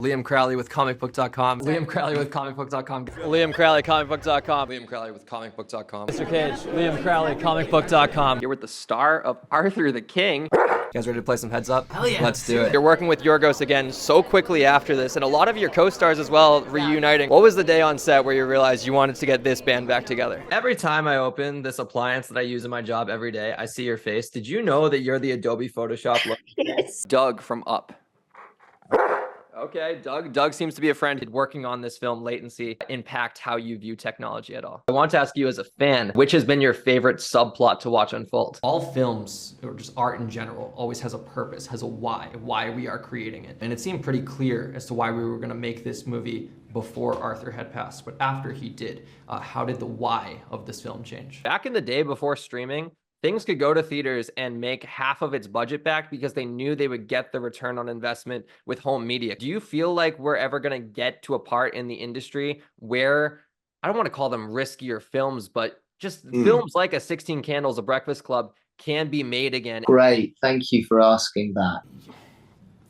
Liam Crowley with ComicBook.com. Liam Crowley with ComicBook.com. Liam Crowley, ComicBook.com. Liam Crowley with ComicBook.com. Mr. Cage, Liam Crowley, ComicBook.com. You're with the star of Arthur the King. You guys ready to play some heads up? Hell yeah. Let's do it. You're working with Yorgos again so quickly after this, and a lot of your co-stars as well reuniting. What was the day on set where you realized you wanted to get this band back together? Every time I open this appliance that I use in my job every day, I see your face. Did you know that you're the Adobe Photoshop look? Yes. Doug from Up. Okay, Doug seems to be a friend. Did working on this film, Latency, impact how you view technology at all? I want to ask you as a fan, which has been your favorite subplot to watch unfold? All films, or just art in general, always has a purpose, has a why we are creating it. And it seemed pretty clear as to why we were going to make this movie before Arthur had passed. But after he did, how did the why of this film change? Back in the day before streaming, things could go to theaters and make half of its budget back because they knew they would get the return on investment with home media. Do you feel like we're ever going to get to a part in the industry where, I don't want to call them riskier films, but just films like A 16 Candles, A Breakfast Club can be made again? Great. Thank you for asking that.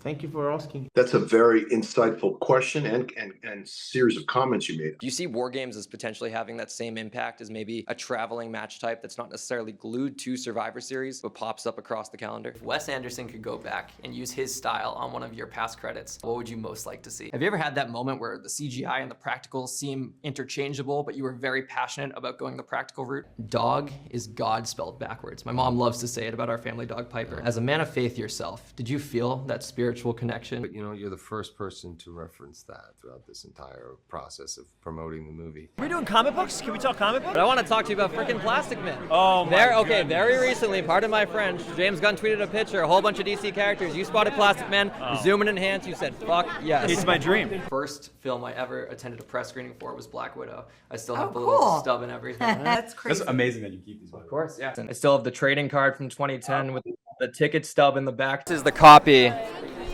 Thank you for asking. That's a very insightful question and series of comments you made. Do you see War Games as potentially having that same impact as maybe a traveling match type that's not necessarily glued to Survivor Series, but pops up across the calendar? If Wes Anderson could go back and use his style on one of your past credits, what would you most like to see? Have you ever had that moment where the CGI and the practical seem interchangeable, but you were very passionate about going the practical route? Dog is God spelled backwards. My mom loves to say it about our family dog, Piper. As a man of faith yourself, did you feel that spiritual connection? But you know, you're the first person to reference that throughout this entire process of promoting the movie. We're doing comic books? Can we talk comic books? But I want to talk to you about freaking Plastic Man. Oh my Okay, very recently, pardon my French, James Gunn tweeted a picture, a whole bunch of DC characters. You spotted Plastic Man, zoom and enhance, you said, fuck yes. It's my dream. First film I ever attended a press screening for was Black Widow. I still have the little stub and everything. That's crazy. That's amazing that you keep these. Of course, yeah. I still have the trading card from 2010 with the ticket stub in the back. This is the copy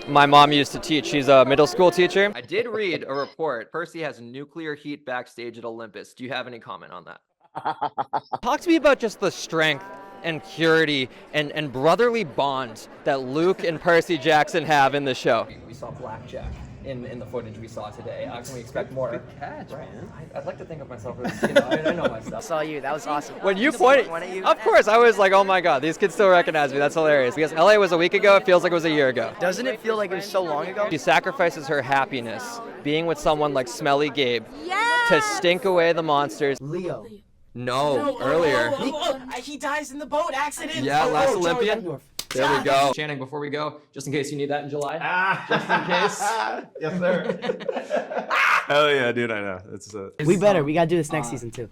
my mom used to teach. She's a middle school teacher. I did read a report. Percy has nuclear heat backstage at Olympus. Do you have any comment on that? Talk to me about just the strength and purity and brotherly bond that Luke and Percy Jackson have in the show. We saw Blackjack in the footage we saw today. Can we expect more? Good catch, man. I'd like to think of myself as, I know my stuff. Saw you. That was awesome. When you pointed, of course, I was like, oh my God, these kids still recognize me. That's hilarious. Because LA was a week ago, it feels like it was a year ago. Doesn't it feel like it was so long ago? She sacrifices her happiness, being with someone like Smelly Gabe, to stink away the monsters. Leo. No, earlier. He dies in the boat accident. Yeah, last Olympian. There we go. Channing, before we go, just in case you need that in July. Just in case. Yes, sir. Hell yeah, dude, I know. We better. We gotta do this next season too.